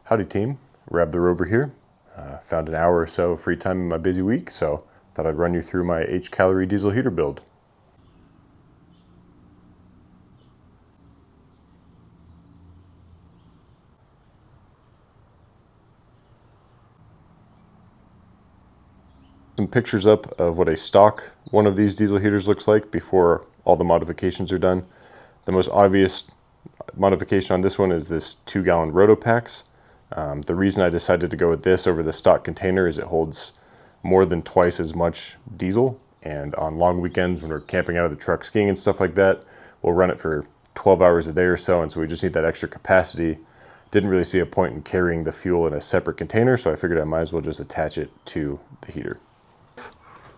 Howdy team, Rab the Rover here. Found an hour or so of free time in my busy week, so thought I'd run you through my Hcalory diesel heater build. Some pictures up of what a stock one of these diesel heaters looks like before all the modifications are done. The most obvious modification on this one is this 2-gallon RotoPax. The reason I decided to go with this over the stock container is it holds more than twice as much diesel, and on long weekends when we're camping out of the truck skiing and stuff like that, we'll run it for 12 hours a day or so, and so we just need that extra capacity. Didn't really see a point in carrying the fuel in a separate container, so I figured I might as well just attach it to the heater.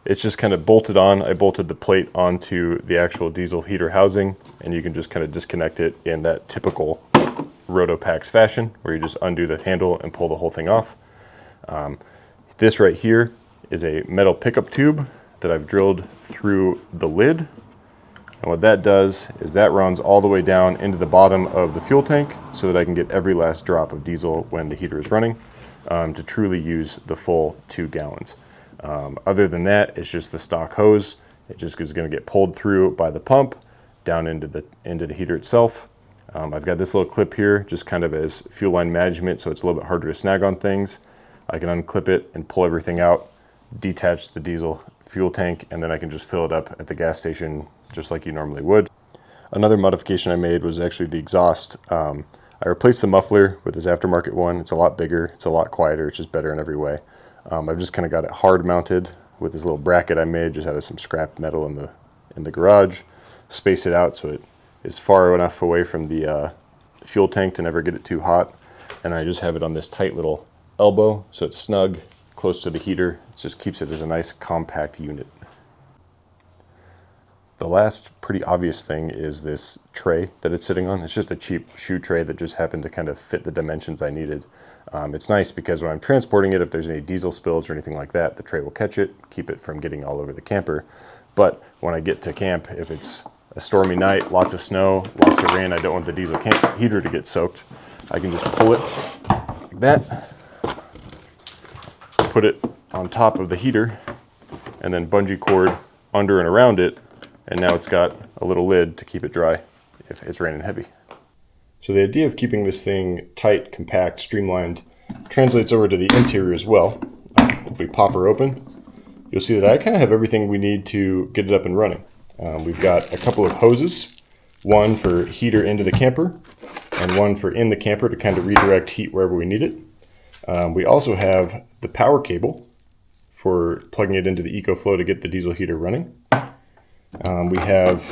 It's just kind of bolted on. I bolted the plate onto the actual diesel heater housing, and you can just kind of disconnect it in that typical RotoPax fashion, where you just undo the handle and pull the whole thing off. This right here is a metal pickup tube that I've drilled through the lid. And what that does is that runs all the way down into the bottom of the fuel tank so that I can get every last drop of diesel when the heater is running to truly use the full 2 gallons. Other than that, it's just the stock hose. It just is going to get pulled through by the pump down into the heater itself. I've got this little clip here just kind of as fuel line management, so it's a little bit harder to snag on things. I can unclip it and pull everything out, detach the diesel fuel tank, and then I can just fill it up at the gas station just like you normally would. Another modification I made was actually the exhaust. I replaced the muffler with this aftermarket one. It's a lot bigger, it's a lot quieter, it's just better in every way. I've just kind of got it hard mounted with this little bracket I made just out of some scrap metal in the garage. Space it out so it is far enough away from the fuel tank to never get it too hot. And I just have it on this tight little elbow so it's snug, close to the heater. It just keeps it as a nice compact unit. The last pretty obvious thing is this tray that it's sitting on. It's just a cheap shoe tray that just happened to kind of fit the dimensions I needed. It's nice because when I'm transporting it, if there's any diesel spills or anything like that, the tray will catch it, keep it from getting all over the camper. But when I get to camp, if it's a stormy night, lots of snow, lots of rain, I don't want the diesel heater to get soaked, I can just pull it like that, put it on top of the heater, and then bungee cord under and around it, and now it's got a little lid to keep it dry if it's raining heavy. So the idea of keeping this thing tight, compact, streamlined translates over to the interior as well. If we pop her open, you'll see that I kind of have everything we need to get it up and running. We've got a couple of hoses, one for heater into the camper and one for in the camper to kind of redirect heat wherever we need it. We also have the power cable for plugging it into the EcoFlow to get the diesel heater running. We have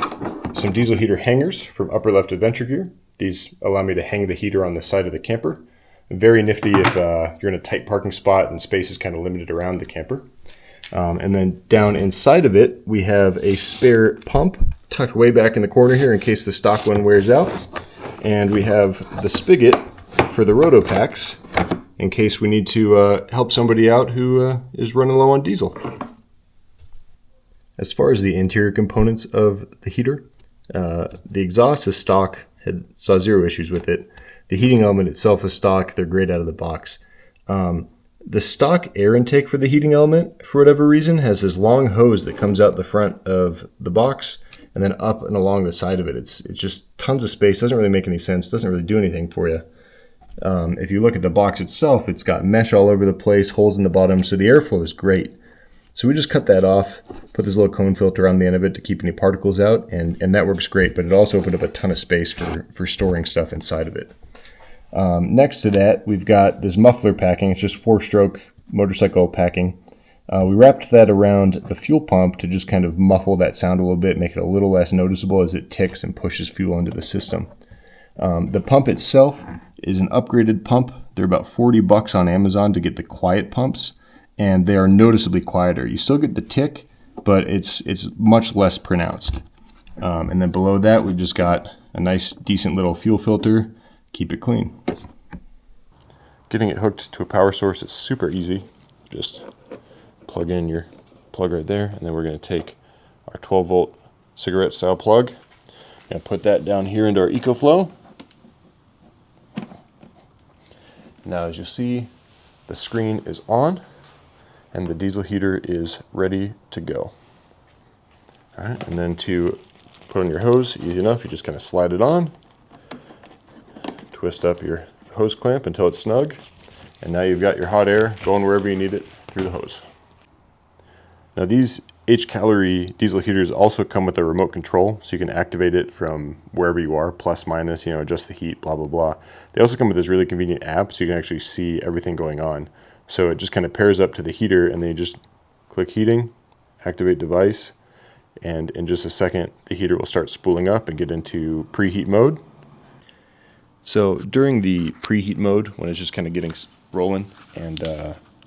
some diesel heater hangers from upper left Adventure Gear. These allow me to hang the heater on the side of the camper. Very nifty if you're in a tight parking spot and space is kind of limited around the camper. And then down inside of it, we have a spare pump tucked way back in the corner here in case the stock one wears out. And we have the spigot for the RotoPax in case we need to help somebody out who is running low on diesel. As far as the interior components of the heater, the exhaust is stock, saw zero issues with it. The heating element itself is stock, they're great out of the box. The stock air intake for the heating element, for whatever reason, has this long hose that comes out the front of the box and then up and along the side of it. It's just tons of space, doesn't really make any sense, doesn't really do anything for you. If you look at the box itself, it's got mesh all over the place, holes in the bottom, so the airflow is great. So we just cut that off, put this little cone filter on the end of it to keep any particles out, and that works great, but it also opened up a ton of space for storing stuff inside of it. Next to that, we've got this muffler packing. It's just 4-stroke motorcycle packing. We wrapped that around the fuel pump to just kind of muffle that sound a little bit, make it a little less noticeable as it ticks and pushes fuel into the system. The pump itself is an upgraded pump. They're about $40 on Amazon to get the quiet pumps, and they are noticeably quieter. You still get the tick, but it's much less pronounced. And then below that, we've just got a nice, decent little fuel filter. Keep it clean. Getting it hooked to a power source is super easy. Just plug in your plug right there, and then we're going to take our 12-volt cigarette style plug and put that down here into our EcoFlow. Now as you see, the screen is on and the diesel heater is ready to go. All right, and then to put on your hose, easy enough, you just kind of slide it on, twist up your hose clamp until it's snug, and now you've got your hot air going wherever you need it through the hose. Now these Hcalory diesel heaters also come with a remote control, so you can activate it from wherever you are, plus, minus, you know, adjust the heat, blah, blah, blah. They also come with this really convenient app, so you can actually see everything going on. So it just kind of pairs up to the heater, and then you just click heating, activate device, and in just a second, the heater will start spooling up and get into preheat mode. So during the preheat mode, when it's just kind of getting rolling and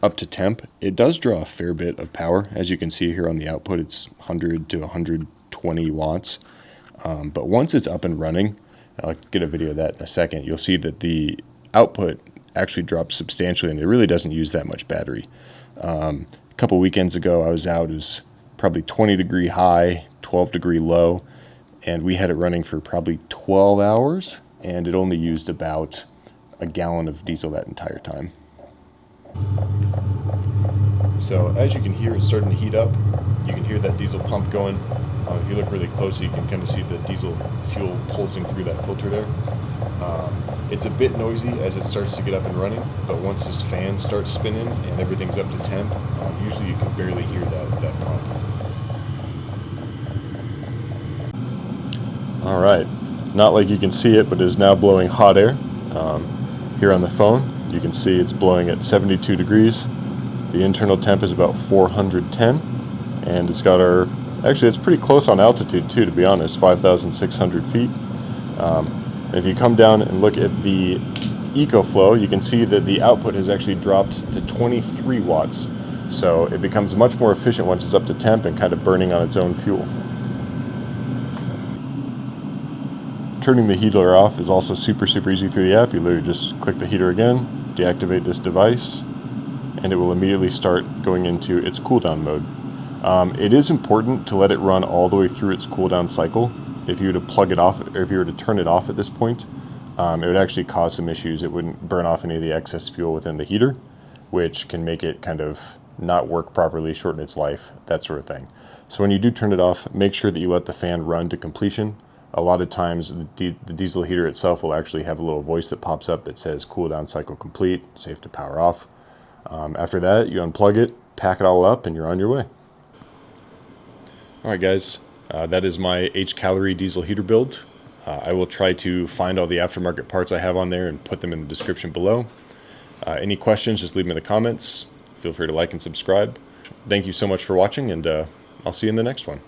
up to temp, it does draw a fair bit of power. As you can see here on the output, it's 100 to 120 watts. But once it's up and running, I'll get a video of that in a second, you'll see that the output actually drops substantially, and it really doesn't use that much battery. A couple weekends ago, I was out, it was probably 20-degree high, 12-degree low, and we had it running for probably 12 hours, and it only used about a gallon of diesel that entire time. So as you can hear, it's starting to heat up. You can hear that diesel pump going. If you look really closely, you can kind of see the diesel fuel pulsing through that filter there. It's a bit noisy as it starts to get up and running, but once this fan starts spinning and everything's up to temp, usually you can barely hear that pump. All right, not like you can see it, but it is now blowing hot air. Here on the phone, you can see it's blowing at 72 degrees. The internal temp is about 410, and it's got our, actually it's pretty close on altitude too, to be honest, 5,600 feet. If you come down and look at the EcoFlow, you can see that the output has actually dropped to 23 watts. So it becomes much more efficient once it's up to temp and kind of burning on its own fuel. Turning the heater off is also super easy through the app. You literally just click the heater again, deactivate this device, and it will immediately start going into its cooldown mode. It is important to let it run all the way through its cooldown cycle. If you were to plug it off, or if you were to turn it off at this point, it would actually cause some issues. It wouldn't burn off any of the excess fuel within the heater, which can make it kind of not work properly, shorten its life, that sort of thing. So when you do turn it off, make sure that you let the fan run to completion. A lot of times the diesel heater itself will actually have a little voice that pops up that says cooldown cycle complete, safe to power off. After that, you unplug it, pack it all up, and you're on your way. All right, guys, that is my Hcalory diesel heater build. I will try to find all the aftermarket parts I have on there and put them in the description below. Any questions, just leave them in the comments. Feel free to like and subscribe. Thank you so much for watching, and I'll see you in the next one.